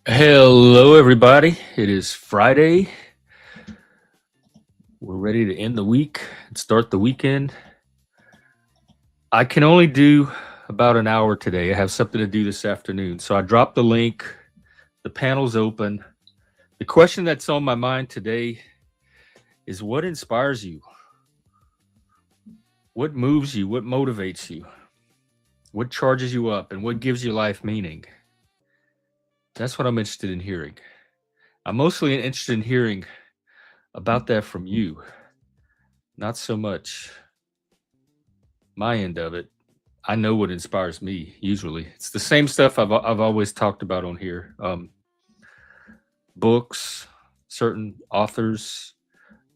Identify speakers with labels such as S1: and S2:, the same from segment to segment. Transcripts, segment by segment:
S1: Hello, everybody. It is Friday. We're ready to end the week and start the weekend. I can only do about an hour today. I have something to do this afternoon. So I dropped the link. The panel's open. The question that's on my mind today is what inspires you? What moves you? What motivates you? What charges you up? And what gives your life meaning? That's what I'm interested in hearing. I'm mostly interested in hearing about that from you, not so much my end of it. I know what inspires me. Usually, it's the same stuff I've always talked about on here. Books, certain authors,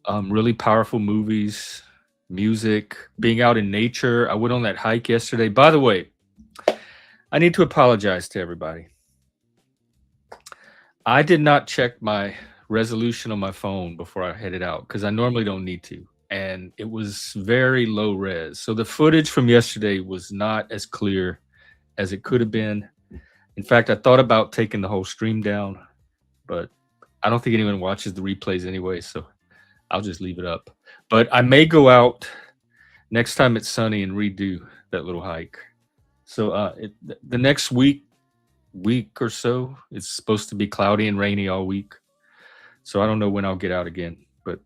S1: really powerful movies, music, being out in nature. I went on that hike yesterday. By the way, I need to apologize to everybody. I did not check my resolution on my phone before I headed out because I normally don't need to. And it was very low res. So the footage from yesterday was not as clear as it could have been. In fact, I thought about taking the whole stream down, but I don't think anyone watches the replays anyway, so I'll just leave it up. But I may go out next time it's sunny and redo that little hike. So the next week or so, it's supposed to be cloudy and rainy all week. So I don't know when I'll get out again, but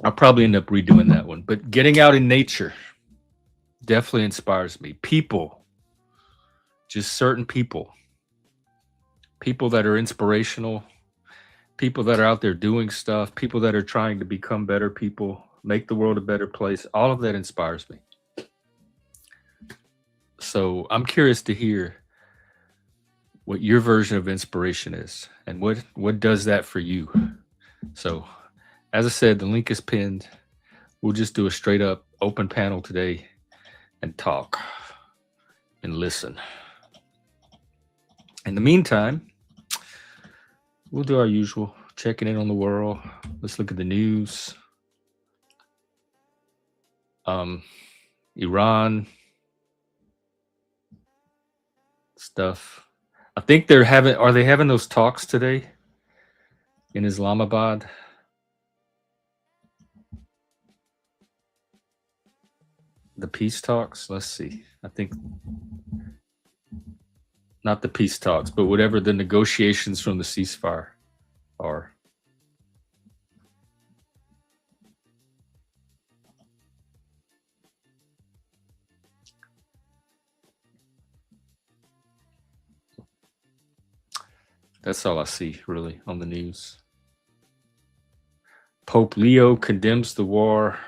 S1: I'll probably end up redoing that one. But getting out in nature definitely inspires me. People, just certain people that are inspirational, people that are out there doing stuff, people that are trying to become better people, make the world a better place. All of that inspires me. So I'm curious to hear what your version of inspiration is and what does that for you. So as I said, the link is pinned. We'll just do a straight up open panel today and talk and listen. In the meantime, we'll do our usual checking in on the world. Let's look at the news. Iran stuff. I think are they having those talks today in Islamabad? The peace talks? Let's see. I think not the peace talks, but whatever the negotiations from the ceasefire are. That's all I see, really, on the news. Pope Leo condemns the war.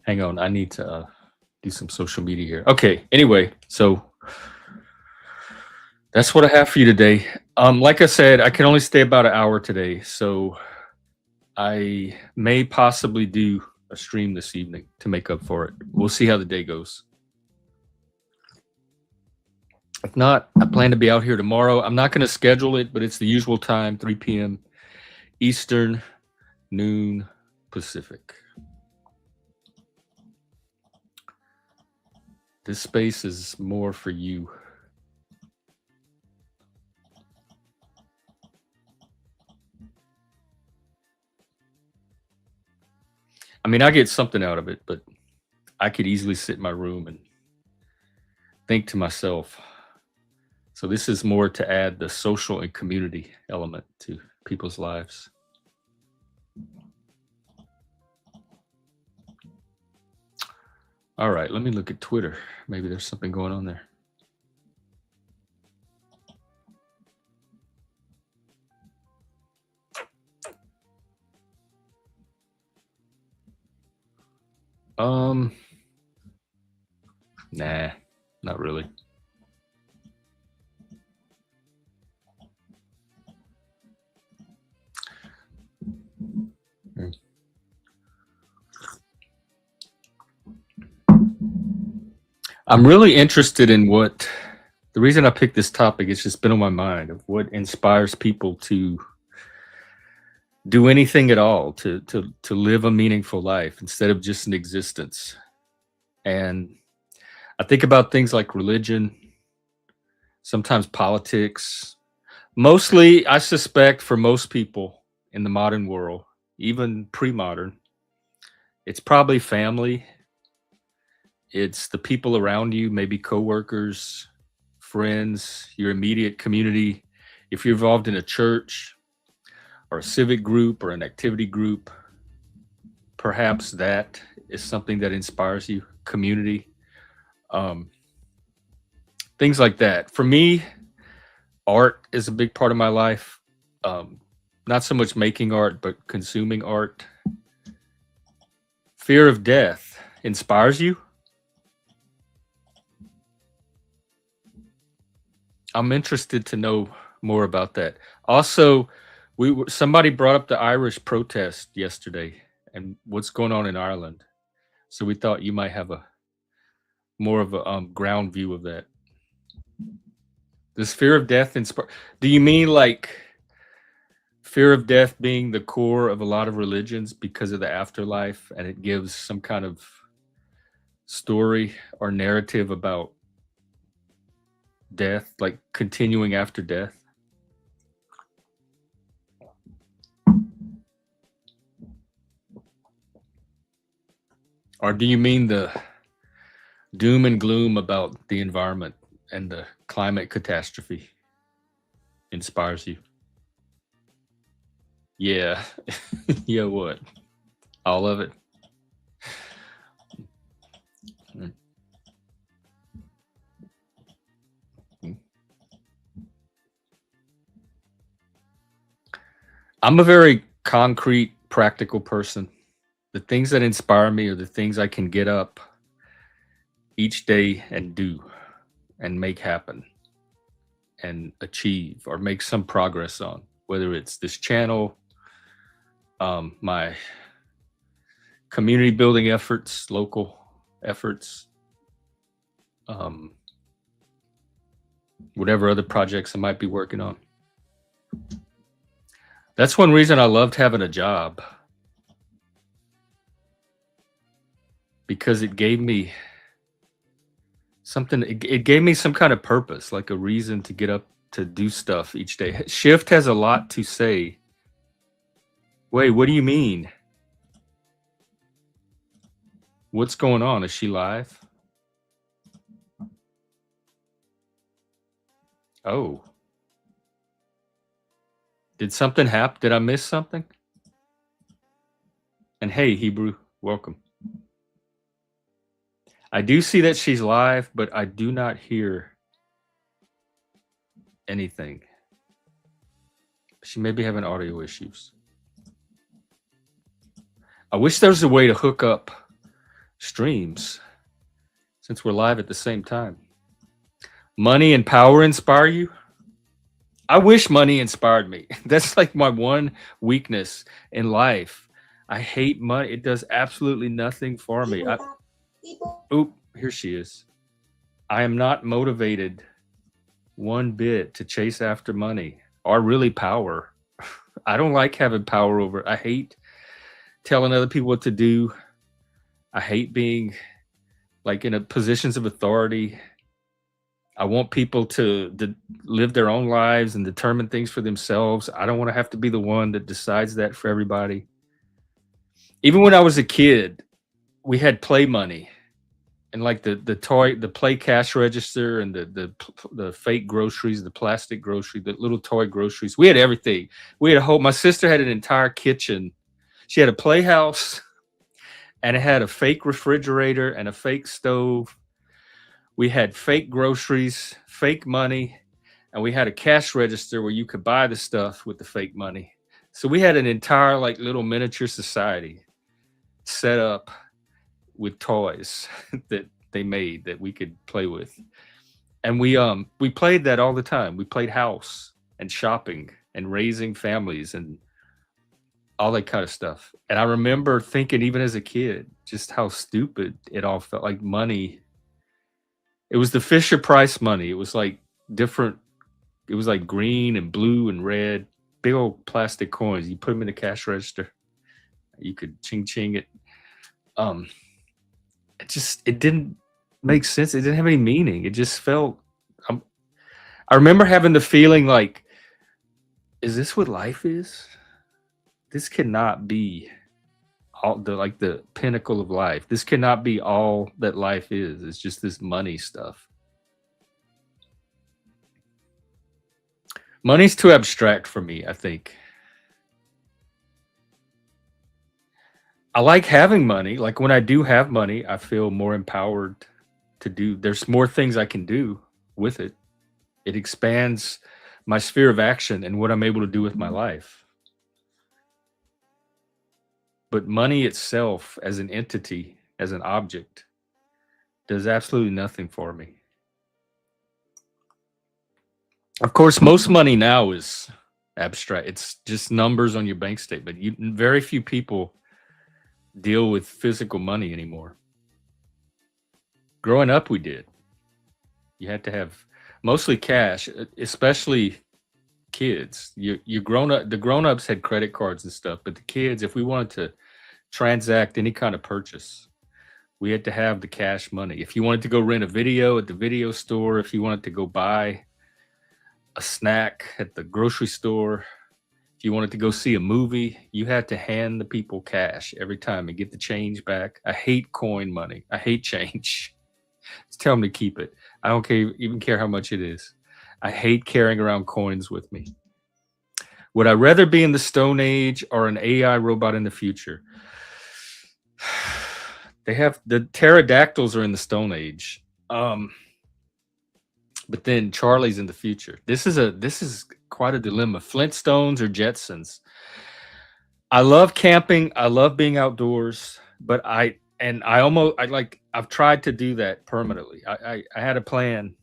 S1: Hang on, I need to do some social media here. Okay, anyway, so that's what I have for you today. Like I said, I can only stay about an hour today, so I may possibly do a stream this evening to make up for it. We'll see how the day goes. If not, I plan to be out here tomorrow. I'm not going to schedule it, but it's the usual time, 3 p.m. Eastern, noon Pacific. This space is more for you. I mean, I get something out of it, but I could easily sit in my room and think to myself. So this is more to add the social and community element to people's lives. All right, let me look at Twitter. Maybe there's something going on there. Nah, not really. I'm really interested in what the reason I picked this topic. It's just been on my mind of what inspires people to do anything at all, to live a meaningful life instead of just an existence. And I think about things like religion, sometimes politics. Mostly, I suspect for most people in the modern world, even pre-modern, it's probably family. It's the people around you, maybe coworkers, friends, your immediate community. If you're involved in a church or a civic group or an activity group, perhaps that is something that inspires you. Community, um, things like that. For me, art is a big part of my life. Um, Not so much making art, but consuming art. Fear of death inspires you. I'm interested to know more about that. Also, somebody brought up the Irish protest yesterday and what's going on in Ireland. So we thought you might have a more of a ground view of that. Does fear of death inspire? Do you mean like fear of death being the core of a lot of religions because of the afterlife, and it gives some kind of story or narrative about death, like continuing after death? Or do you mean the doom and gloom about the environment and the climate catastrophe inspires you? Yeah. Yeah, what? All of it? Mm. Mm. I'm a very concrete, practical person. The things that inspire me are the things I can get up each day and do and make happen and achieve or make some progress on, whether it's this channel, my community building efforts, local efforts, um, whatever other projects I might be working on. That's one reason I loved having a job, because it gave me something, it gave me some kind of purpose, like a reason to get up to do stuff each day. Shift has a lot to say. Wait, what do you mean? What's going on? Is she live? Oh, did something happen? Did I miss something? And hey, Hebrew, welcome. I do see that she's live, but I do not hear anything. She may be having audio issues. I wish there was a way to hook up streams since we're live at the same time. Money and power inspire you? I wish money inspired me. That's like my one weakness in life. I hate money. It does absolutely nothing for me. Oop, here she is. I am not motivated one bit to chase after money or really power. I don't like having power over. I hate telling other people what to do. I hate being like in a positions of authority. I want people to live their own lives and determine things for themselves. I don't want to have to be the one that decides that for everybody. Even when I was a kid, we had play money and like the play cash register and the fake groceries, the plastic grocery, the little toy groceries. We had everything. We had my sister had an entire kitchen. She had a playhouse and it had a fake refrigerator and a fake stove. We had fake groceries, fake money, and we had a cash register where you could buy the stuff with the fake money. So we had an entire like little miniature society set up with toys that they made that we could play with. And we played that all the time. We played house and shopping and raising families and all that kind of stuff. And I remember thinking even as a kid just how stupid it all felt, like money It was the Fisher Price money. It was like different. It was like green and blue and red, big old plastic coins. You put them in the cash register. You could ching ching it. Um, it didn't make sense. It didn't have any meaning. It just felt. Um, I remember having the feeling like, is this what life is? This cannot be all the pinnacle of life. This cannot be all that life is. It's just this money stuff. Money's too abstract for me, I think. I like having money. Like when I do have money, I feel more empowered to do. There's more things I can do with it. It expands my sphere of action and what I'm able to do with my life. But money itself as an entity, as an object, does absolutely nothing for me. Of course, most money now is abstract. It's just numbers on your bank statement. Very few people deal with physical money anymore. Growing up, we did. You had to have mostly cash, especially kids. You grown up. The grown-ups had credit cards and stuff, but the kids, if we wanted to transact any kind of purchase, we had to have the cash money. If you wanted to go rent a video at the video store, if you wanted to go buy a snack at the grocery store, if you wanted to go see a movie, you had to hand the people cash every time and get the change back. I hate coin money. I hate change. Just tell them to keep it. I don't even care how much it is. I hate carrying around coins with me. Would I rather be in the Stone Age or an AI robot in the future? They have the pterodactyls are in the Stone Age. But then Charlie's in the future. This is quite a dilemma. Flintstones or Jetsons. I love camping. I love being outdoors, but I've tried to do that permanently. I had a plan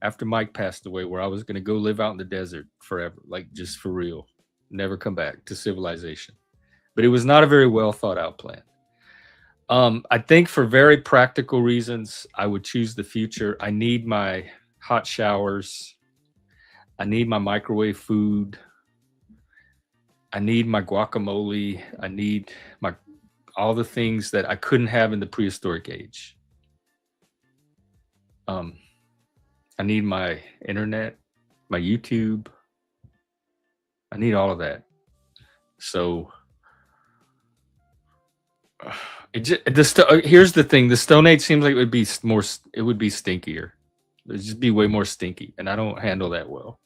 S1: after Mike passed away where I was going to go live out in the desert forever, like just for real, never come back to civilization. But it was not a very well thought out plan. I think for very practical reasons, I would choose the future. I need my hot showers. I need my microwave food. I need my guacamole. I need all the things that I couldn't have in the prehistoric age. I need my internet, my YouTube. I need all of that. So here's the thing: the Stone Age seems like it would be more. It would be stinkier. It'd just be way more stinky, and I don't handle that well.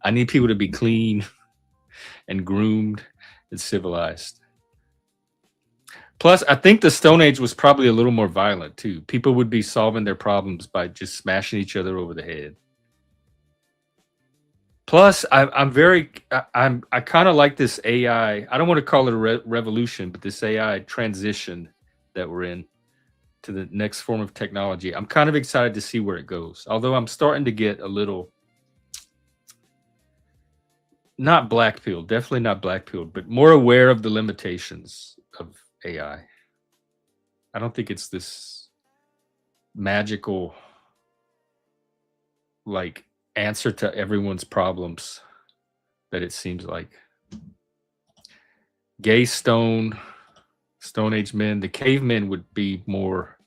S1: I need people to be clean and groomed and civilized. Plus, I think the Stone Age was probably a little more violent too. People would be solving their problems by just smashing each other over the head. Plus, I kind of like this AI. I don't want to call it a revolution, but this AI transition that we're in to the next form of technology. I'm kind of excited to see where it goes. Although I'm starting to get a little not black-pilled, definitely not black-pilled, but more aware of the limitations of AI. I don't think it's this magical like answer to everyone's problems that it seems like. Gay Stone Age men, the cavemen would be more,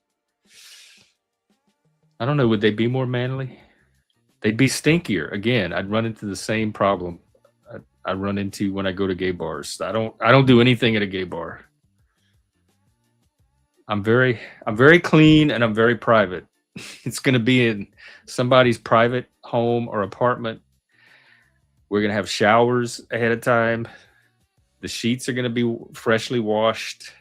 S1: I don't know, would they be more manly? They'd be stinkier. Again, I'd run into the same problem I run into when I go to gay bars. I don't do anything at a gay bar. I'm very clean and I'm very private. It's going to be in somebody's private home or apartment. We're going to have showers ahead of time. The sheets are going to be freshly washed.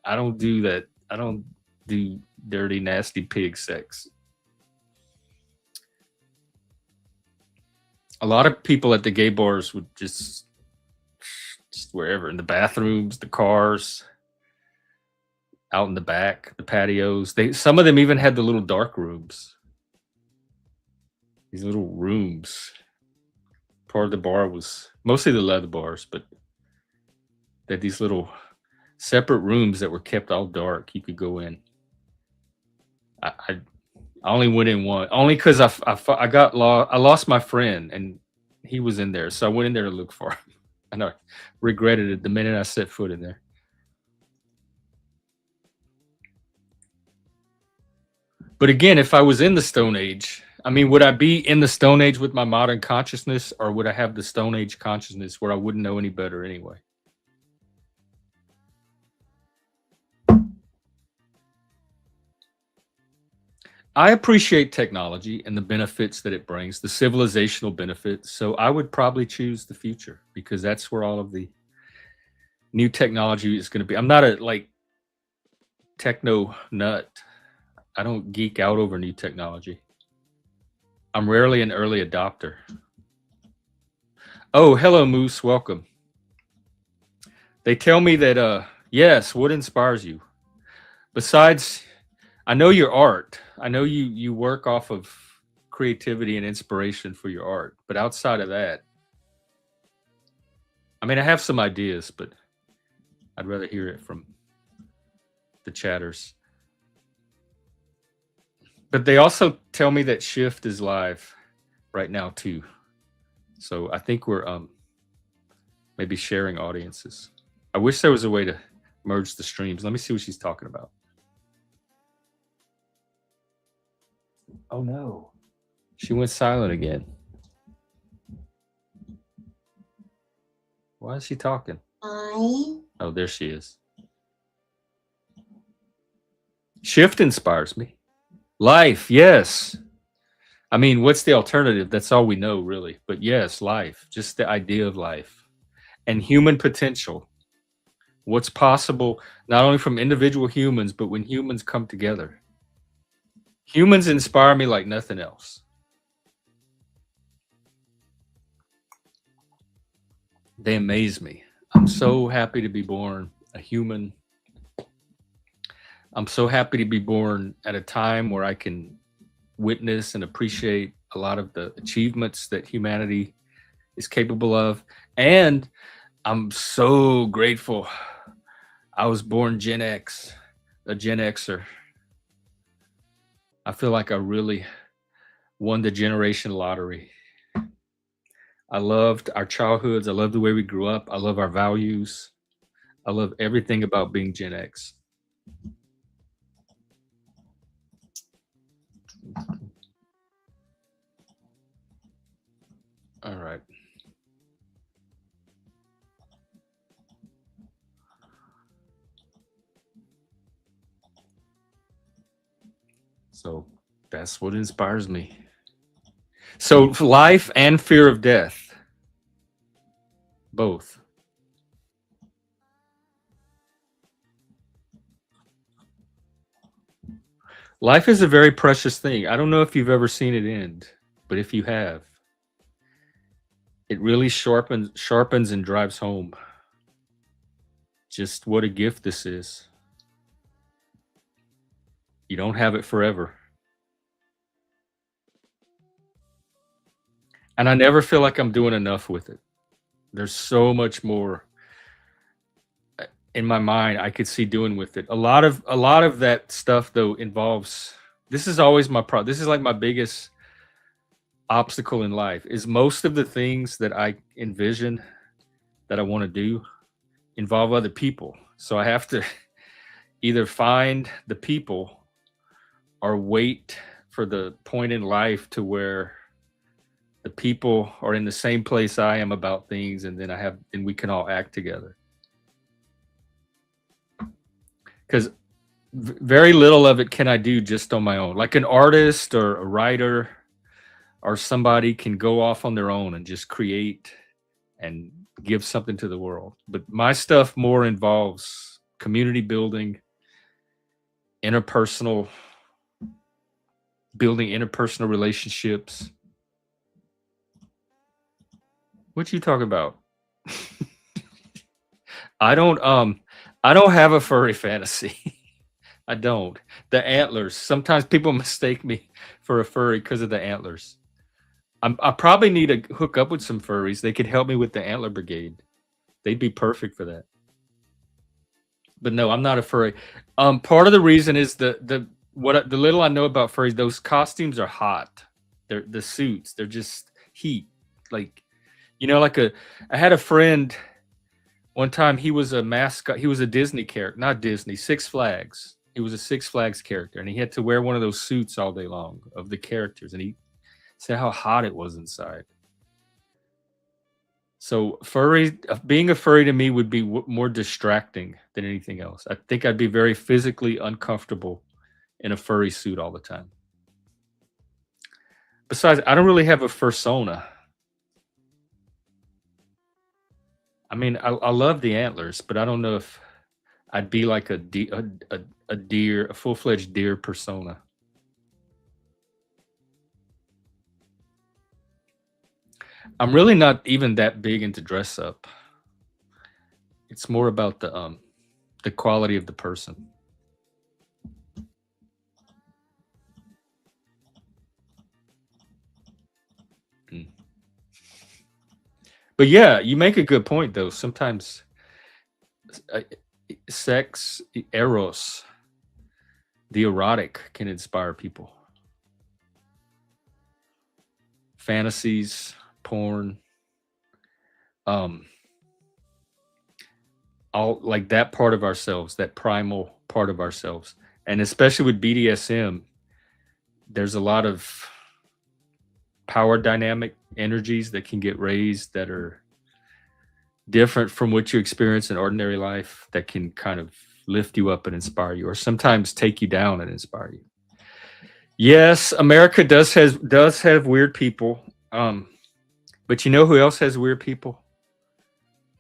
S1: I don't do that. I don't do dirty, nasty pig sex. A lot of people at the gay bars would just wherever, in the bathrooms, the cars, out in the back, the patios. Some of them even had the little dark rooms. These little rooms. Part of the bar was mostly the leather bars, but they had these little separate rooms that were kept all dark. You could go in. I I only went in one, only because I got lost. I lost my friend, and he was in there, so I went in there to look for him, and I regretted it the minute I set foot in there. But again, if I was in the Stone Age, I mean, would I be in the Stone Age with my modern consciousness, or would I have the Stone Age consciousness where I wouldn't know any better anyway? I appreciate technology and the benefits that it brings, the civilizational benefits. So I would probably choose the future because that's where all of the new technology is going to be. I'm not a like techno nut. I don't geek out over new technology. I'm rarely an early adopter. Oh, hello, Moose. Welcome. They tell me that, yes, what inspires you? Besides, I know your art. I know you work off of creativity and inspiration for your art. But outside of that, I mean, I have some ideas, but I'd rather hear it from the chatters. But they also tell me that Shift is live right now too. So I think we're maybe sharing audiences. I wish there was a way to merge the streams. Let me see what she's talking about. Oh no. She went silent again. Why is she talking? Oh, there she is. Shift inspires me. Life, yes. I mean, what's the alternative? That's all we know, really. But yes, life, just the idea of life and human potential. What's possible, not only from individual humans, but when humans come together. Humans inspire me like nothing else. They amaze me. I'm so happy to be born a human. I'm so happy to be born at a time where I can witness and appreciate a lot of the achievements that humanity is capable of. And I'm so grateful I was born Gen X, a Gen Xer. I feel like I really won the generation lottery. I loved our childhoods. I love the way we grew up. I love our values. I love everything about being Gen X. All right. So that's what inspires me. So life and fear of death, both. Life is a very precious thing. I don't know if you've ever seen it end, but if you have, it really sharpens and drives home just what a gift this is. You don't have it forever. And I never feel like I'm doing enough with it. There's so much more in my mind I could see doing with it. A lot of that stuff though involves, this is always my problem. This is like my biggest obstacle in life is most of the things that I envision that I want to do involve other people. So I have to either find the people or wait for the point in life to where the people are in the same place I am about things, and then we can all act together. Because very little of it can I do just on my own. Like an artist or a writer or somebody can go off on their own and just create and give something to the world. But my stuff more involves community building, building interpersonal relationships. What you talking about? I don't have a furry fantasy. I don't. The antlers. Sometimes people mistake me for a furry because of the antlers. I probably need to hook up with some furries. They could help me with the antler brigade. They'd be perfect for that. But no, I'm not a furry. Part of the reason is the little I know about furries, those costumes are hot. They're the suits. They're just heat. Like like I had a friend one time. He was a mascot. He was a Disney character, not Disney, Six Flags. He was a Six Flags character, and he had to wear one of those suits all day long of the characters. And he said how hot it was inside. So being a furry to me would be more distracting than anything else. I think I'd be very physically uncomfortable in a furry suit all the time. Besides, I don't really have a fursona. I mean, I love the antlers, but I don't know if I'd be like a deer, a full-fledged deer persona. I'm really not even that big into dress up. It's more about the quality of the person. Mm. But yeah, you make a good point though. Sometimes sex, eros, the erotic can inspire people. Fantasies, porn, all like that part of ourselves, that primal part of ourselves. And especially with BDSM, there's a lot of power dynamic energies that can get raised that are different from what you experience in ordinary life, that can kind of lift you up and inspire you, or sometimes take you down and inspire you. Yes, America does have weird people. But you know who else has weird people?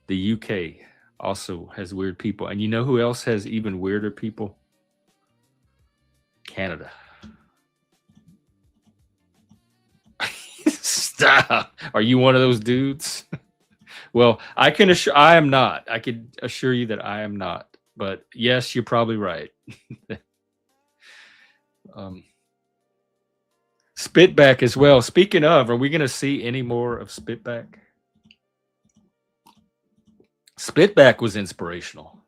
S1: The UK also has weird people. And you know who else has even weirder people? Canada. Stop. Are you one of those dudes? Well, I am not. I could assure you that I am not. But yes, you're probably right. Spitback as well. Speaking of, are we going to see any more of Spitback? Spitback was inspirational.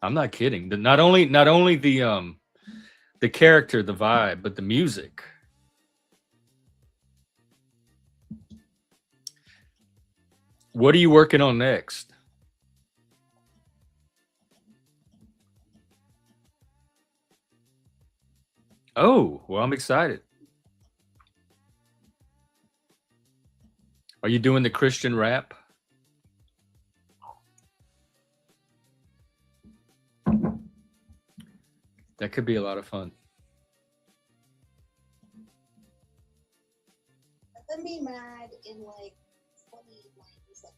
S1: I'm not kidding. Not only the character, the vibe, but the music. What are you working on next? Oh, well, I'm excited. Are you doing the Christian rap? That could be a lot of fun.
S2: Let them be mad in like
S1: 2097.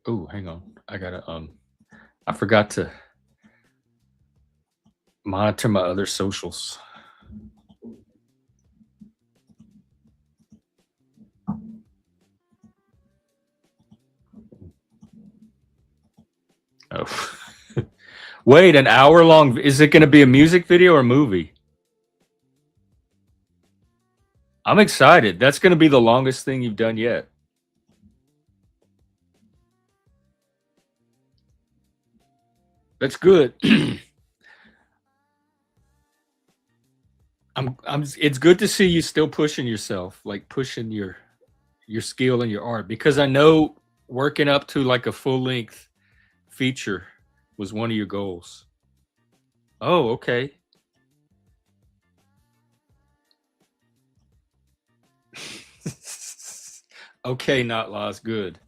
S1: Oh, hang on. I gotta I forgot to monitor my other socials. Oh. Wait, an hour long. Is it going to be a music video or a movie? I'm excited. That's going to be the longest thing you've done yet. That's good. It's good to see you still pushing yourself, like pushing your skill and your art, because I know working up to like a full-length feature was one of your goals. Oh, okay. Okay, not laws. Good.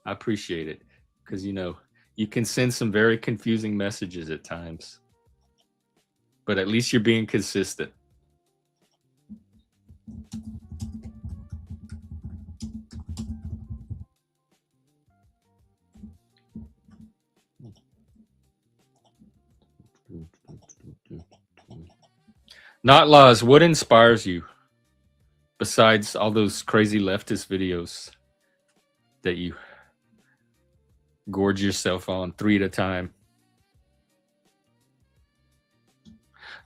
S1: I appreciate it, because you can send some very confusing messages at times, but at least you're being consistent. Not laws. What inspires you besides all those crazy leftist videos that you gorge yourself on 3 at a time?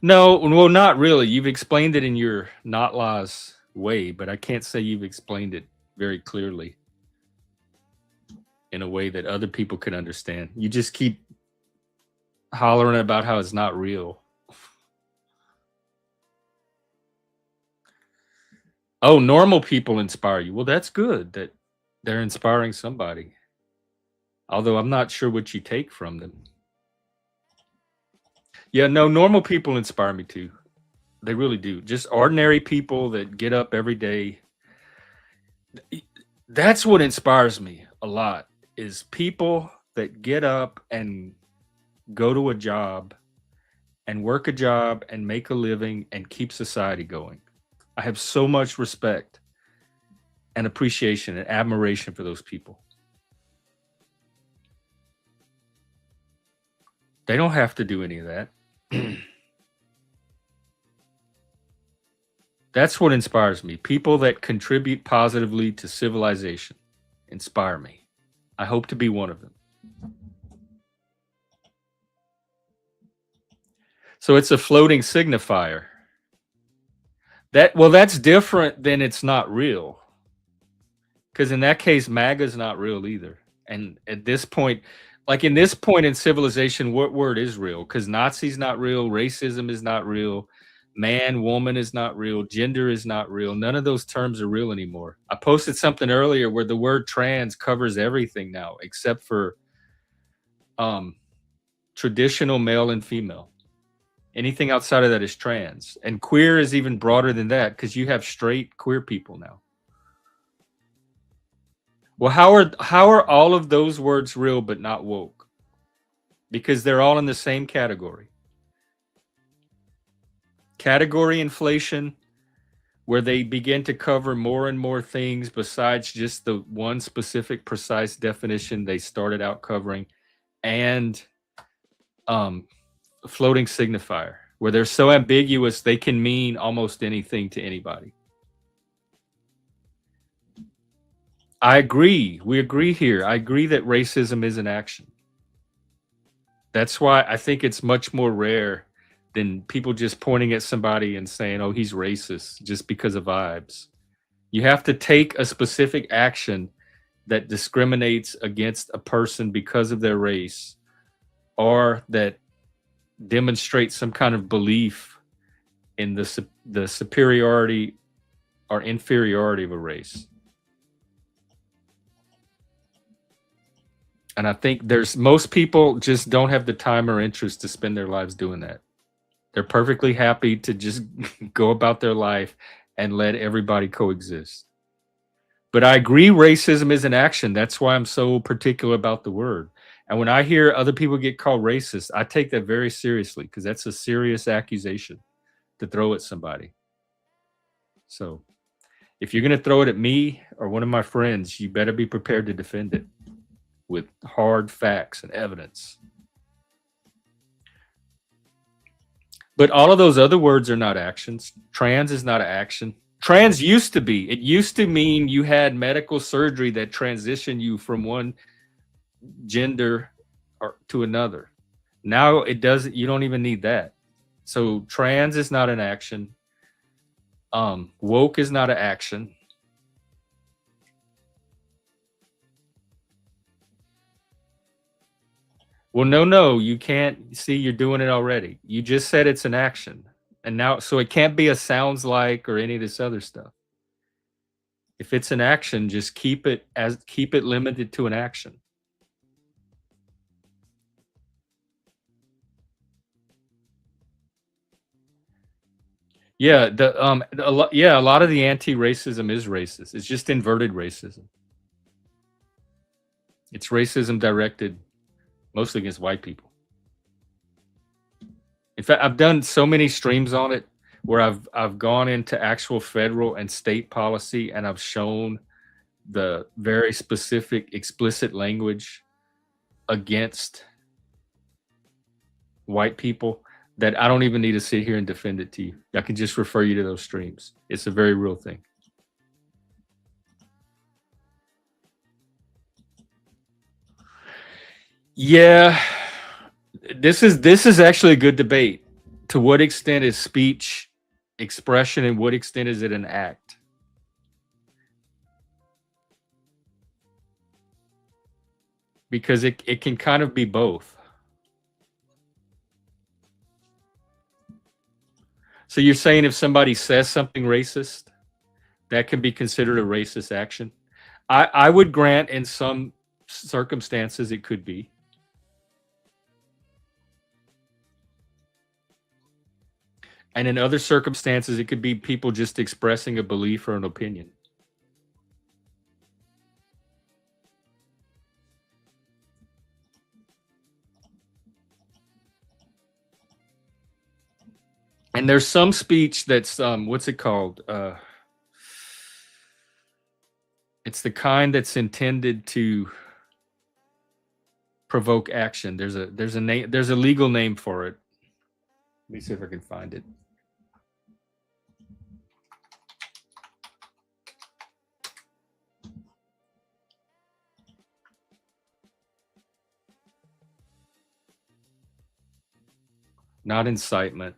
S1: No, well, not really. You've explained it in your not laws way, but I can't say you've explained it very clearly in a way that other people can understand. You just keep hollering about how it's not real. Oh, normal people inspire you. Well, that's good that they're inspiring somebody. Although I'm not sure what you take from them. Yeah, no, normal people inspire me too. They really do. Just ordinary people that get up every day. That's what inspires me a lot is people that get up and go to a job and work a job and make a living and keep society going. I have so much respect and appreciation and admiration for those people. They don't have to do any of that. That's what inspires me. People that contribute positively to civilization inspire me. I hope to be one of them. So it's a floating signifier. That's different than it's not real. Because in that case, MAGA's not real either. And at this point, like in this point in civilization, what word is real? Because Nazi's not real, racism is not real, man, woman is not real, gender is not real. None of those terms are real anymore. I posted something earlier where the word trans covers everything now, except for traditional male and female. Anything outside of that is trans. And queer is even broader than that because you have straight queer people now. Well, how are all of those words real but not woke? Because they're all in the same category. Category inflation, where they begin to cover more and more things besides just the one specific precise definition they started out covering, and floating signifier, where they're so ambiguous they can mean almost anything to anybody. I agree. We agree here. I agree that racism is an action. That's why I think it's much more rare than people just pointing at somebody and saying, oh, he's racist just because of vibes. You have to take a specific action that discriminates against a person because of their race, or that demonstrates some kind of belief in the superiority or inferiority of a race. And I think most people just don't have the time or interest to spend their lives doing that. They're perfectly happy to just go about their life and let everybody coexist. But I agree racism is an action. That's why I'm so particular about the word. And when I hear other people get called racist, I take that very seriously because that's a serious accusation to throw at somebody. So if you're going to throw it at me or one of my friends, you better be prepared to defend it with hard facts and evidence. But all of those other words are not actions. Trans is not an action. Trans used to be. It used to mean you had medical surgery that transitioned you from one gender to another. Now it doesn't. You don't even need that. So trans is not an action. Woke is not an action. Well, no, you can't. See, you're doing it already. You just said it's an action. And now, so it can't be a sounds like or any of this other stuff. If it's an action, just keep it limited to an action. Yeah, a lot of the anti-racism is racist. It's just inverted racism. It's racism directed mostly against white people. In fact, I've done so many streams on it where I've gone into actual federal and state policy, and I've shown the very specific explicit language against white people that I don't even need to sit here and defend it to you. I can just refer you to those streams. It's a very real thing. Yeah, this is actually a good debate. To what extent is speech expression, and what extent is it an act? because it can kind of be both. So you're saying if somebody says something racist, that can be considered a racist action? I would grant in some circumstances it could be. And in other circumstances, it could be people just expressing a belief or an opinion. And there's some speech that's what's it called? It's the kind that's intended to provoke action. There's a name, there's a legal name for it. Let me see if I can find it. Not incitement.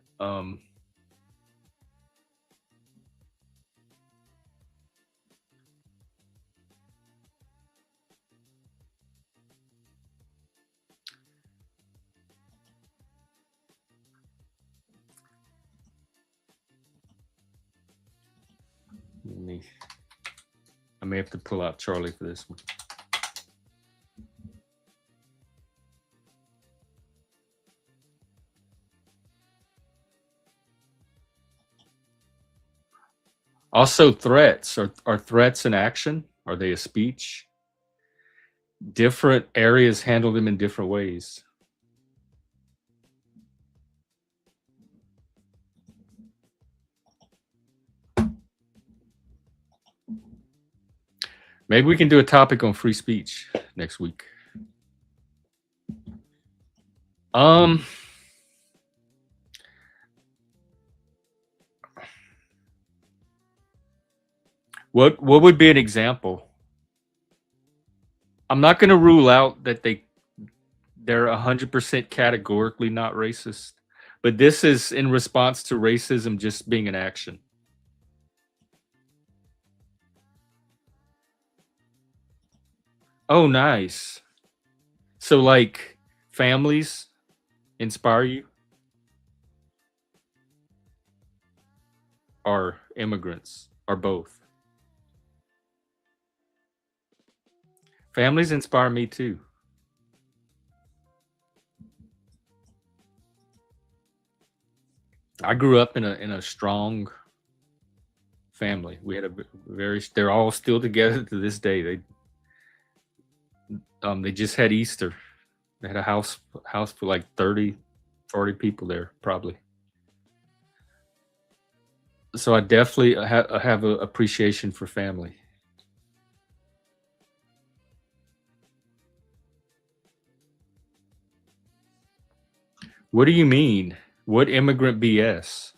S1: I may have to pull out Charlie for this one. Also, threats. Are threats an action? Are they a speech? Different areas handle them in different ways. Maybe we can do a topic on free speech next week. What would be an example? I'm not going to rule out that they're 100% categorically not racist, but this is in response to racism just being an action. Oh, nice. So, like, families inspire you, or immigrants, or both? Families inspire me too. I grew up in a strong family. We had a very. They're all still together to this day. They just had Easter. They had a house for like 30, 40 people there probably. So I definitely have an appreciation for family. What do you mean? What immigrant BS?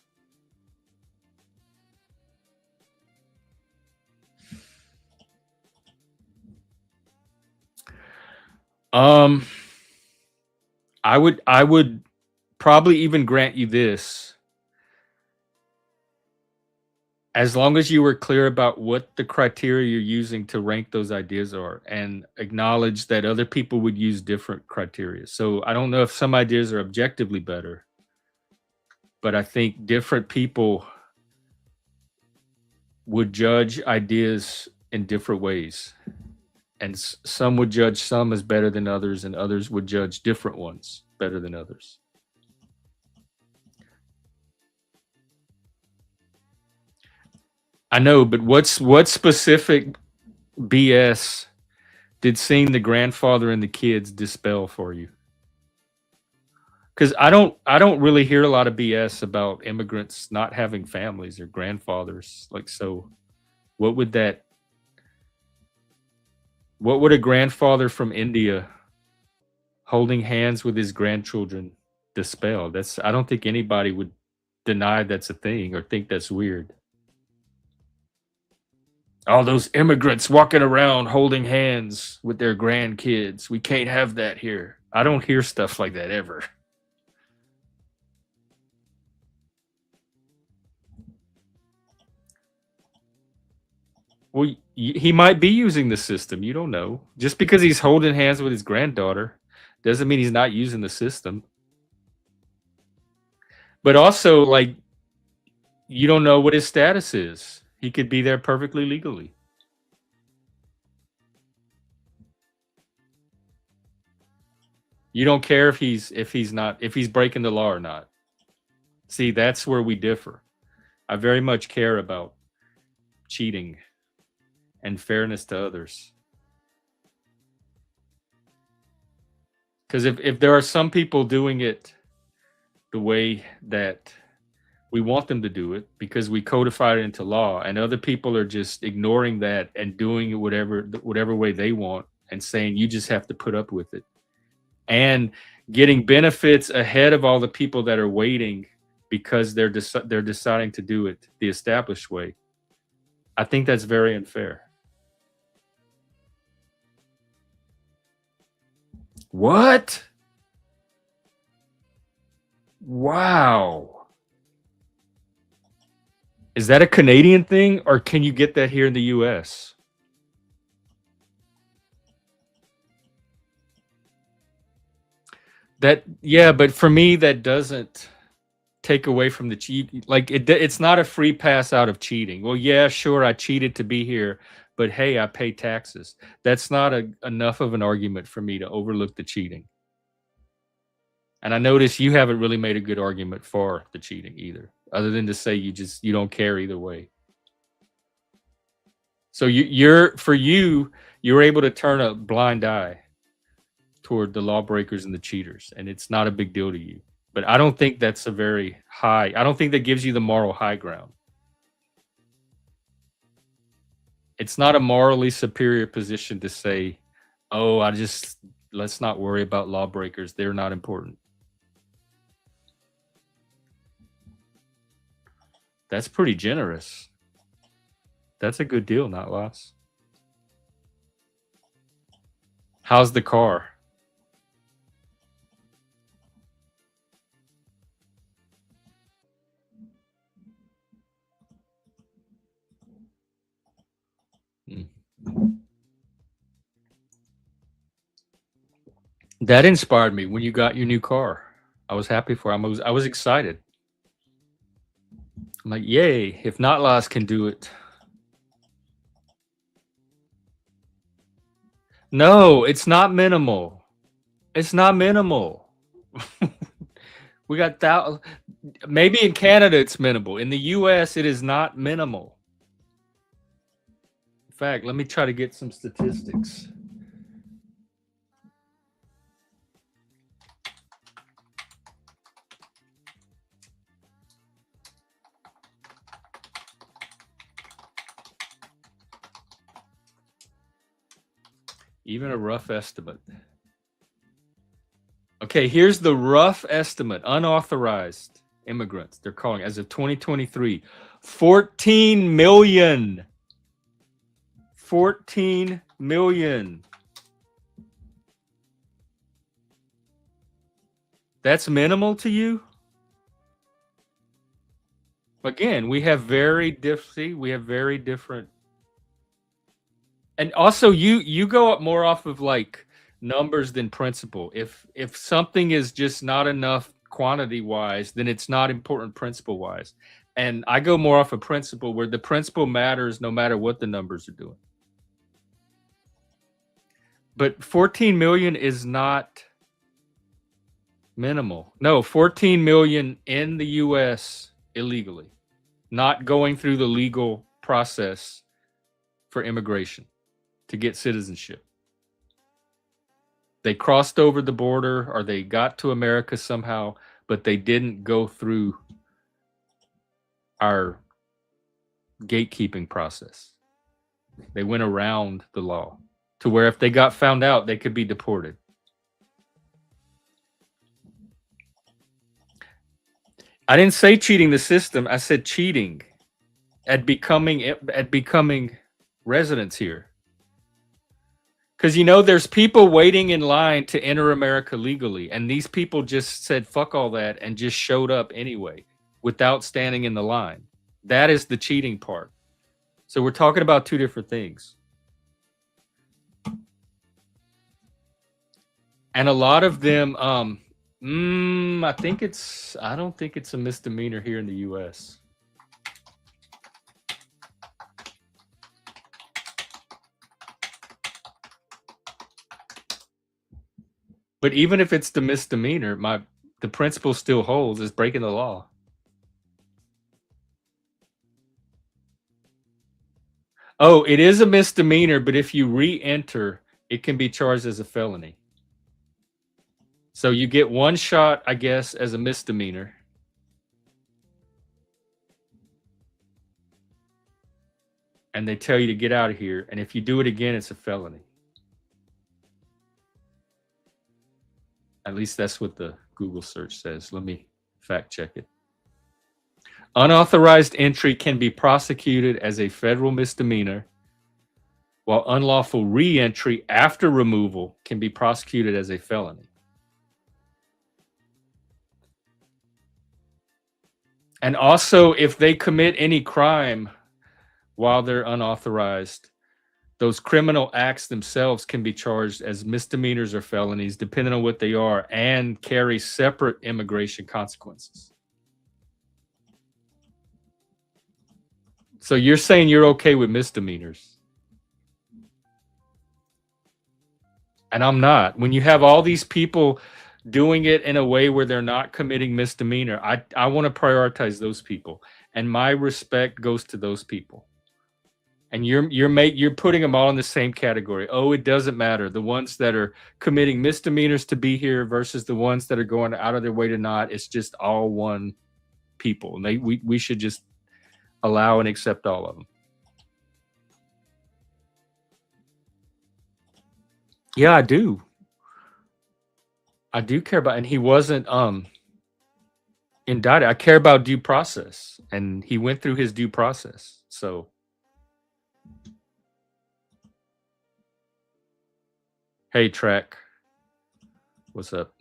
S1: Um, I would probably even grant you this, as long as you were clear about what the criteria you're using to rank those ideas are, and acknowledge that other people would use different criteria. So I don't know if some ideas are objectively better, but I think different people would judge ideas in different ways. And some would judge some as better than others, and others would judge different ones better than others. I know, but what specific BS did seeing the grandfather and the kids dispel for you? Because I don't really hear a lot of BS about immigrants not having families or grandfathers. Like, so what would that? What would a grandfather from India holding hands with his grandchildren dispel? That's, I don't think anybody would deny that's a thing or think that's weird. All those immigrants walking around holding hands with their grandkids. We can't have that here. I don't hear stuff like that ever. Well, he might be using the system. You don't know. Just because he's holding hands with his granddaughter doesn't mean he's not using the system. But also, like, you don't know what his status is. He could be there perfectly legally. You don't care if he's breaking the law or not. See, that's where we differ. I very much care about cheating and fairness to others. Because if there are some people doing it the way that we want them to do it because we codified it into law, and other people are just ignoring that and doing it whatever way they want and saying you just have to put up with it, and getting benefits ahead of all the people that are waiting because they're deciding to do it the established way. I think that's very unfair. What? Wow. Is that a Canadian thing, or can you get that here in the US? Yeah, but for me, that doesn't take away from the cheat. Like it's not a free pass out of cheating. Well, yeah, sure, I cheated to be here, but hey, I pay taxes. That's not enough of an argument for me to overlook the cheating. And I notice you haven't really made a good argument for the cheating either, other than to say you don't care either way. So you're able to turn a blind eye toward the lawbreakers and the cheaters, and it's not a big deal to you. But I don't think that's a very high. I don't think that gives you the moral high ground. It's not a morally superior position to say, "Oh, let's not worry about lawbreakers. They're not important." That's pretty generous. That's a good deal, not loss. How's the car? That inspired me when you got your new car. I was happy for him. I was excited. I'm like, yay, if not loss can do it. No, it's not minimal. It's not minimal. We got maybe in Canada it's minimal. In the US, it is not minimal. In fact, let me try to get some statistics. Even a rough estimate. Okay, here's the rough estimate. Unauthorized immigrants, they're calling as of 2023, 14 million. 14 million. That's minimal to you? Again, we have very different. And also you go up more off of like numbers than principle. If something is just not enough quantity wise, then it's not important principle wise. And I go more off of principle, where the principle matters no matter what the numbers are doing. But 14 million is not minimal. No, 14 million in the US illegally, not going through the legal process for immigration to get citizenship. They crossed over the border or they got to America somehow, but they didn't go through our gatekeeping process. They went around the law to where if they got found out, they could be deported. I didn't say cheating the system. I said cheating at becoming residents here. Because, there's people waiting in line to enter America legally. And these people just said, fuck all that, and just showed up anyway without standing in the line. That is the cheating part. So we're talking about two different things. And a lot of them, I don't think it's a misdemeanor here in the US. But even if it's the misdemeanor, the principle still holds, is breaking the law. Oh, it is a misdemeanor, but if you re-enter, it can be charged as a felony. So you get one shot, I guess, as a misdemeanor. And they tell you to get out of here. And if you do it again, it's a felony. At least that's what the Google search says. Let me fact check it. Unauthorized entry can be prosecuted as a federal misdemeanor, while unlawful re-entry after removal can be prosecuted as a felony. And also, if they commit any crime while they're unauthorized, those criminal acts themselves can be charged as misdemeanors or felonies, depending on what they are, and carry separate immigration consequences. So you're saying you're okay with misdemeanors? And I'm not. When you have all these people doing it in a way where they're not committing misdemeanor, I want to prioritize those people, and my respect goes to those people. And you're putting them all in the same category. Oh, it doesn't matter. The ones that are committing misdemeanors to be here versus the ones that are going out of their way to not. It's just all one people, and we should just allow and accept all of them. Yeah, I do. I do care about, and he wasn't indicted. I care about due process, and he went through his due process. So, hey, Trek, what's up?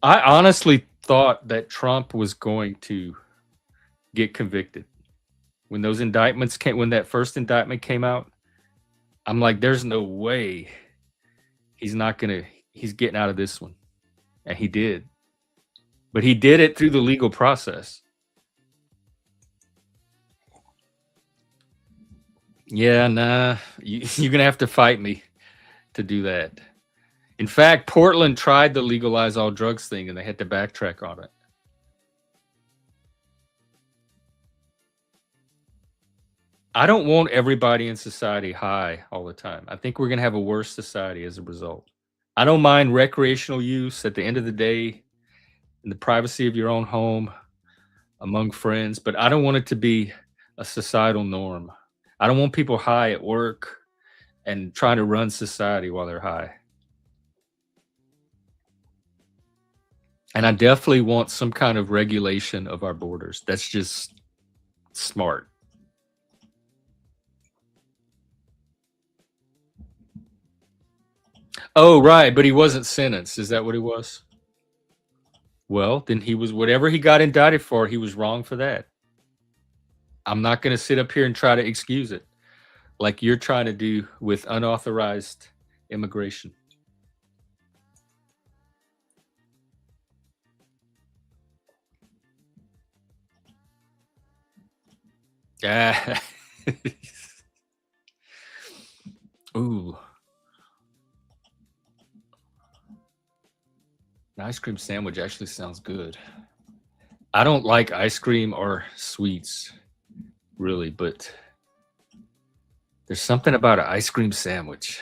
S1: I honestly thought that Trump was going to get convicted when those indictments came. When that first indictment came out, I'm like, there's no way he's getting out of this one. And he did. But he did it through the legal process. Yeah, nah, you're going to have to fight me to do that. In fact, Portland tried the legalize all drugs thing, and they had to backtrack on it. I don't want everybody in society high all the time. I think we're going to have a worse society as a result. I don't mind recreational use at the end of the day in the privacy of your own home among friends, but I don't want it to be a societal norm. I don't want people high at work and trying to run society while they're high. And I definitely want some kind of regulation of our borders. That's just smart. Oh, right. But he wasn't sentenced. Is that what he was? Well, then he was, whatever he got indicted for, he was wrong for that. I'm not going to sit up here and try to excuse it like you're trying to do with unauthorized immigration. Ah. Ooh. An ice cream sandwich actually sounds good. I don't like ice cream or sweets, really, but there's something about an ice cream sandwich.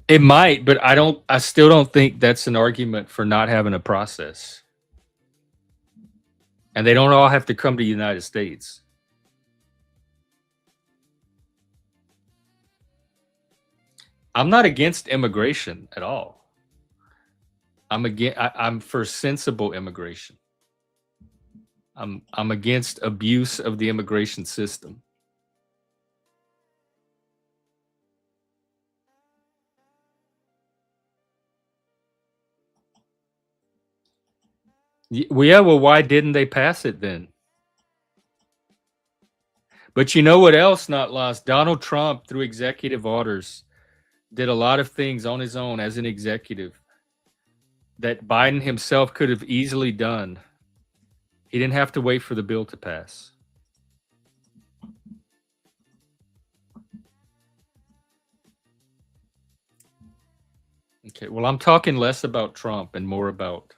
S1: It might, but I still don't think that's an argument for not having a process. And they don't all have to come to the United States. I'm not against immigration at all. I'm for sensible immigration. I'm against abuse of the immigration system. Well, yeah, well, why didn't they pass it then? But you know what else not lost? Donald Trump, through executive orders, did a lot of things on his own as an executive that Biden himself could have easily done. He didn't have to wait for the bill to pass. Okay, well, I'm talking less about Trump and more about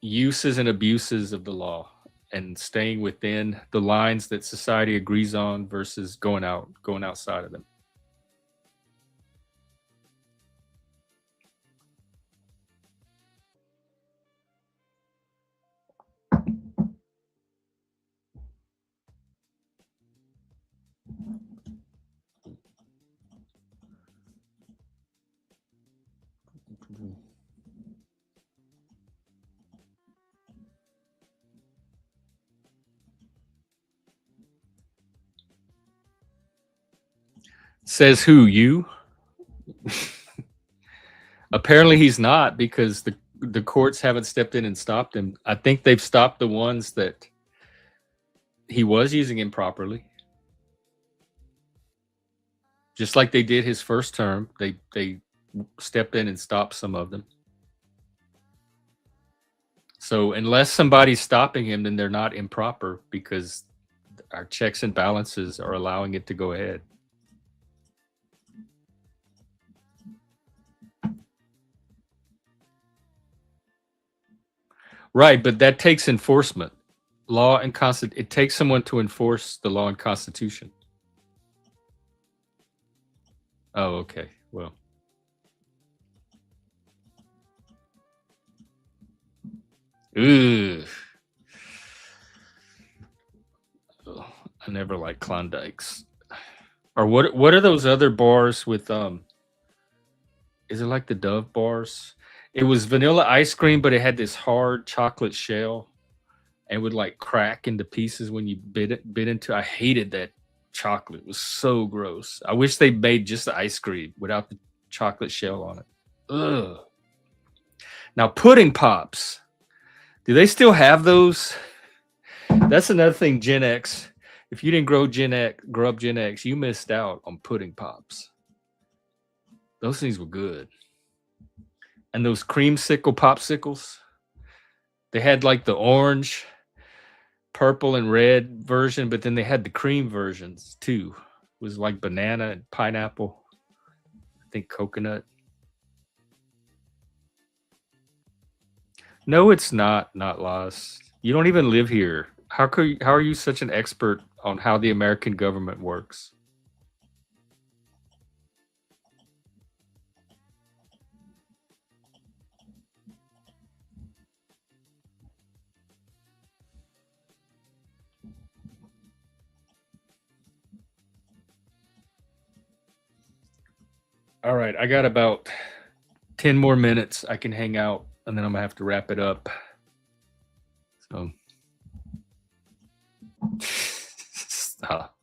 S1: uses and abuses of the law and staying within the lines that society agrees on versus going outside of them. Says who? You? Apparently he's not, because the courts haven't stepped in and stopped him. I think they've stopped the ones that he was using improperly. Just like they did his first term, they stepped in and stopped some of them. So unless somebody's stopping him, then they're not improper, because our checks and balances are allowing it to go ahead. Right, but that takes enforcement. Law and it takes someone to enforce the law and constitution. Oh, okay. Well. Ugh. Ugh, I never liked Klondikes. Or what are those other bars with is it like the Dove bars? It was vanilla ice cream, but it had this hard chocolate shell and would like crack into pieces when you bit into. I hated that chocolate. It was so gross. I wish they made just the ice cream without the chocolate shell on it. Ugh. Now pudding pops. Do they still have those? That's another thing, Gen X. If you didn't grow up Gen X, you missed out on pudding pops. Those things were good. And those creamsicle popsicles, they had like the orange, purple, and red version, but then they had the cream versions too. It was like banana and pineapple. I think coconut. No, it's not lost. You don't even live here. How are you such an expert on how the American government works? All right, I got about 10 more minutes. I can hang out and then I'm gonna have to wrap it up. So stop.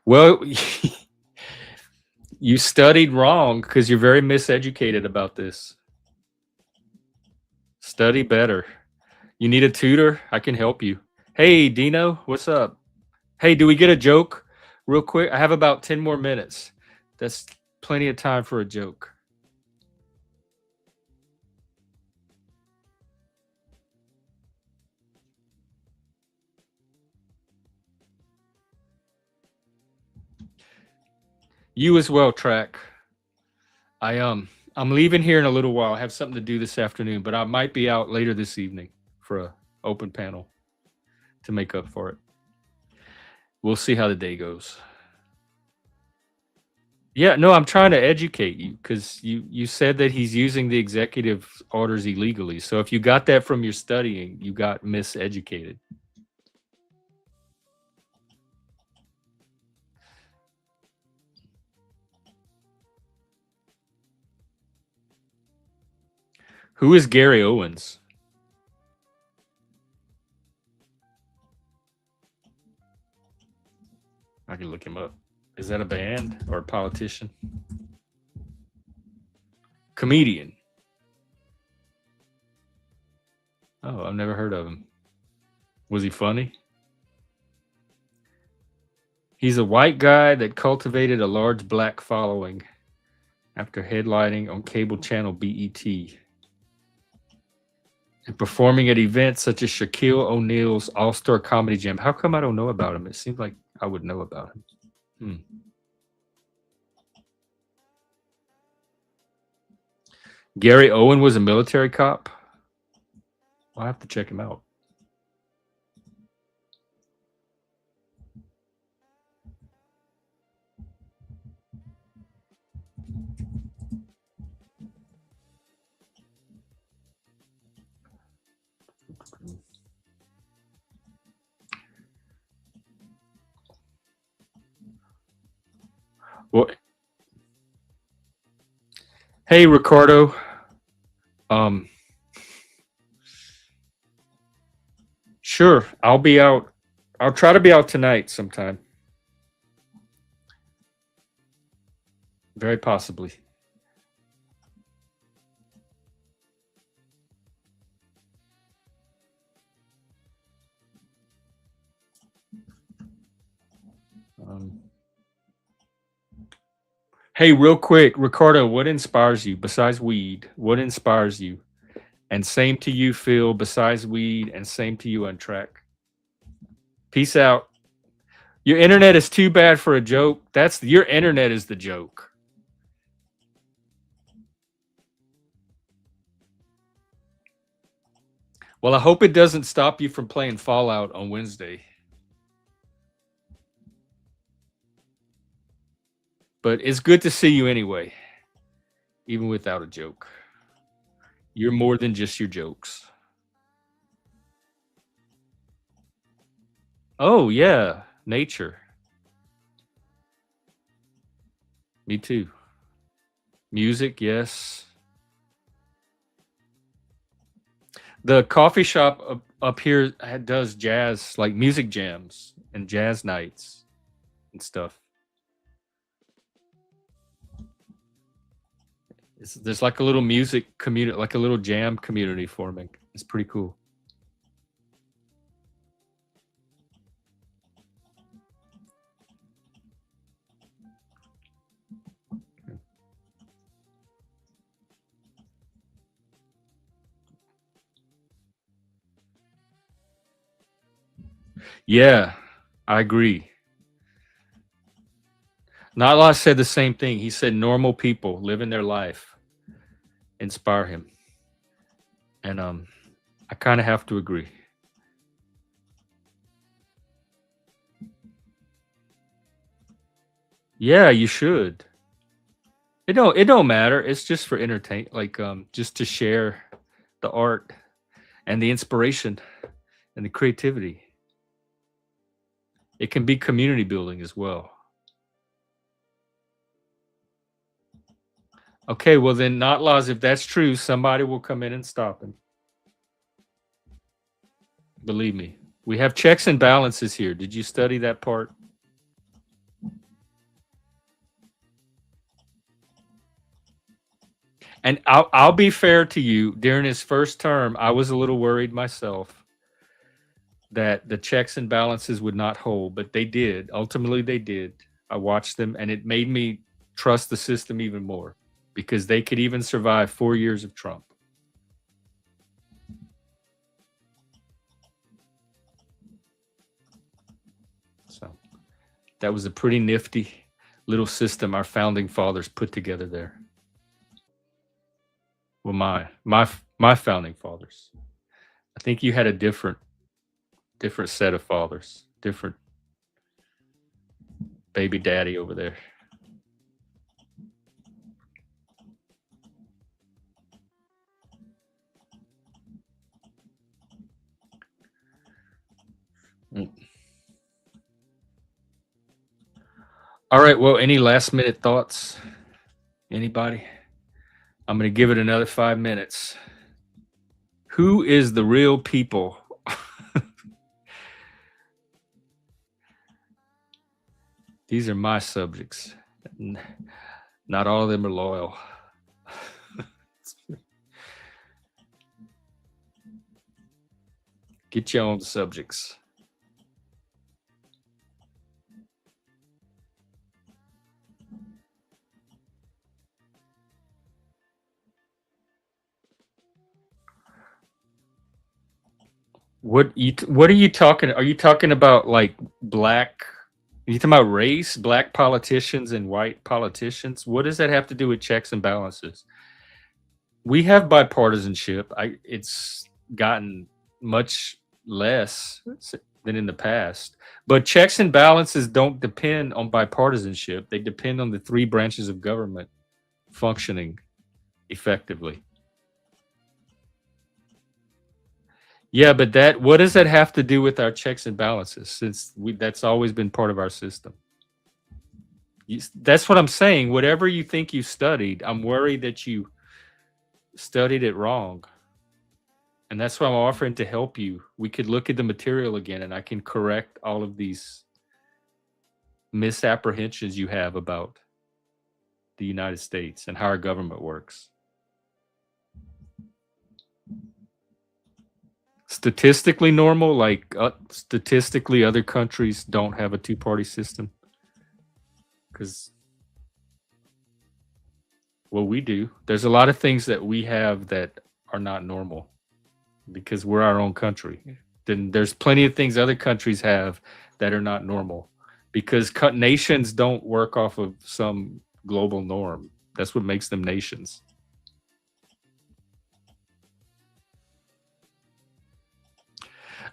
S1: Well, you studied wrong because you're very miseducated about this. Study better. You need a tutor? I can help you. Hey, Dino, what's up? Hey, do we get a joke real quick? I have about 10 more minutes. That's plenty of time for a joke. You as well, Track. I'm leaving here in a little while. I have something to do this afternoon, but I might be out later this evening for a open panel to make up for it. We'll see how the day goes. Yeah, no, I'm trying to educate you because you said that he's using the executive orders illegally. So if you got that from your studying, you got miseducated. Who is Gary Owens? I can look him up. Is that a band or a politician? Comedian. Oh, I've never heard of him. Was he funny? He's a white guy that cultivated a large black following after headlining on cable channel BET and performing at events such as Shaquille O'Neal's All-Star Comedy Jam. How come I don't know about him? It seems like I would know about him. Gary Owen was a military cop? I'll have to check him out. Well, hey, Ricardo. Sure, I'll be out. I'll try to be out tonight sometime. Very possibly. Hey, real quick, Ricardo, what inspires you besides weed? What inspires you? And same to you, Phil, besides weed, and same to you, Untrack. Peace out. Your internet is too bad for a joke. That's your internet is the joke. Well, I hope it doesn't stop you from playing Fallout on Wednesday. But it's good to see you anyway, even without a joke. You're more than just your jokes. Oh, yeah, nature. Me too. Music, yes. The coffee shop up here does jazz, like music jams and jazz nights and stuff. There's like a little music community, like a little jam community forming. It's pretty cool. Yeah, I agree. Nala said the same thing. He said normal people living their life inspire him. And I kind of have to agree. Yeah, you should. It don't matter. It's just for entertain, like just to share the art and the inspiration and the creativity. It can be community building as well. Okay, well then, not laws. If that's true, somebody will come in and stop him. Believe me, we have checks and balances here. Did you study that part? And I'll be fair to you. During his first term, I was a little worried myself that the checks and balances would not hold, but they did. Ultimately, they did. I watched them, and it made me trust the system even more because they could even survive 4 years of Trump. So that was a pretty nifty little system our founding fathers put together there. Well, my founding fathers. I think you had a different set of fathers, different baby daddy over there. All right. Well, any last minute thoughts? Anybody? I'm going to give it another 5 minutes. Who is the real people? These are my subjects. Not all of them are loyal. Get your own subjects. What are you talking? Are you talking about like black? Are you talking about race, black politicians and white politicians? What does that have to do with checks and balances? We have bipartisanship. It's gotten much less than in the past. But checks and balances don't depend on bipartisanship. They depend on the three branches of government functioning effectively. Yeah, but what does that have to do with our checks and balances? Since that's always been part of our system. That's what I'm saying. Whatever you think you studied, I'm worried that you studied it wrong. And that's why I'm offering to help you. We could look at the material again and I can correct all of these misapprehensions you have about the United States and how our government works. Statistically normal, like statistically other countries don't have a two-party system. Because, well, we do. There's a lot of things that we have that are not normal because we're our own country. Then there's plenty of things other countries have that are not normal because nations don't work off of some global norm. That's what makes them nations.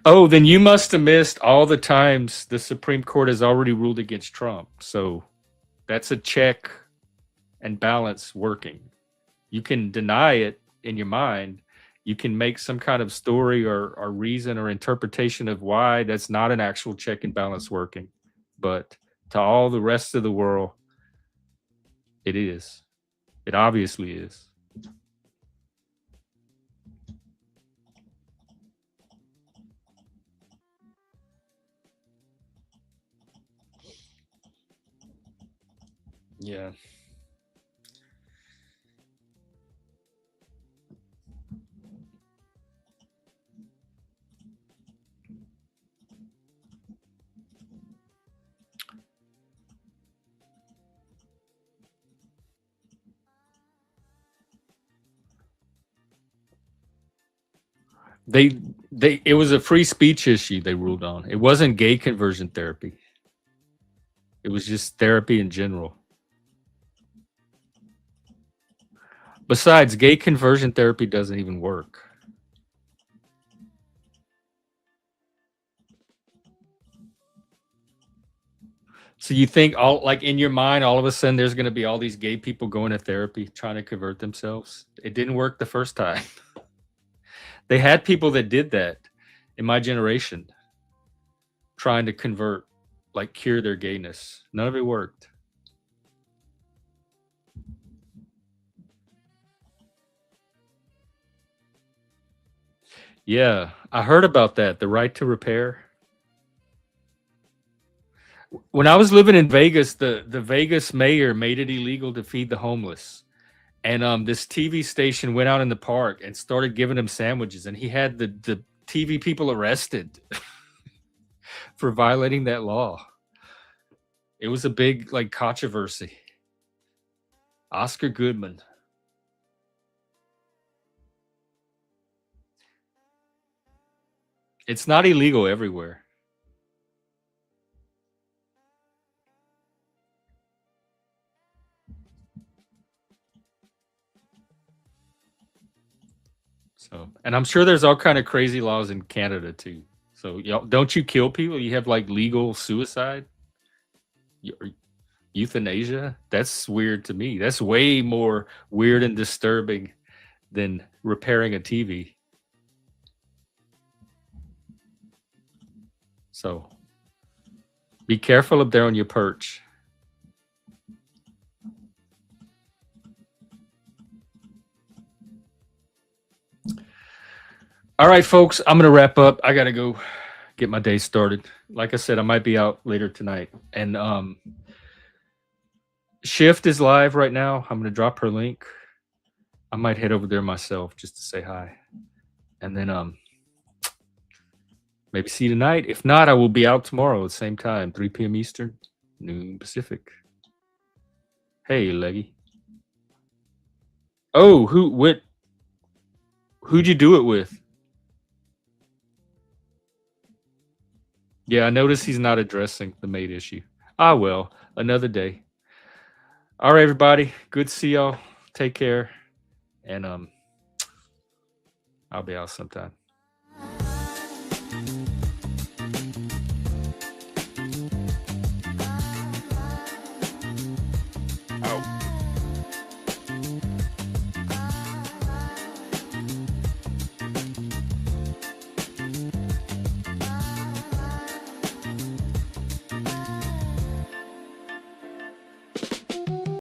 S1: Oh, then you must have missed all the times the Supreme Court has already ruled against Trump. So that's a check and balance working. You can deny it in your mind. You can make some kind of story or reason or interpretation of why that's not an actual check and balance working. But to all the rest of the world, it is. It obviously is. Yeah. They it was a free speech issue they ruled on. It wasn't gay conversion therapy. It was just therapy in general. Besides, gay conversion therapy doesn't even work. So you think all like in your mind, all of a sudden there's going to be all these gay people going to therapy trying to convert themselves? It didn't work the first time. They had people that did that in my generation trying to convert, like cure their gayness. None of it worked. Yeah, I heard about that. The right to repair. When I was living in Vegas, the Vegas mayor made it illegal to feed the homeless. And this TV station went out in the park and started giving him sandwiches, and he had the TV people arrested for violating that law. It was a big like controversy. Oscar Goodman. It's not illegal everywhere. So, and I'm sure there's all kind of crazy laws in Canada too. So, y'all, don't you kill people? You have like legal suicide, or euthanasia. That's weird to me. That's way more weird and disturbing than repairing a TV. So, be careful up there on your perch. All right, folks, I'm gonna wrap up. I gotta go get my day started. Like I said, I might be out later tonight. And Shift is live right now. I'm gonna drop her link. I might head over there myself just to say hi. And then maybe see you tonight. If not, I will be out tomorrow at the same time, 3 p.m. Eastern, noon Pacific. Hey, Leggy. Oh, who'd you do it with? Yeah, I notice he's not addressing the maid issue. Ah, well, another day. All right, everybody. Good to see y'all. Take care. And I'll be out sometime.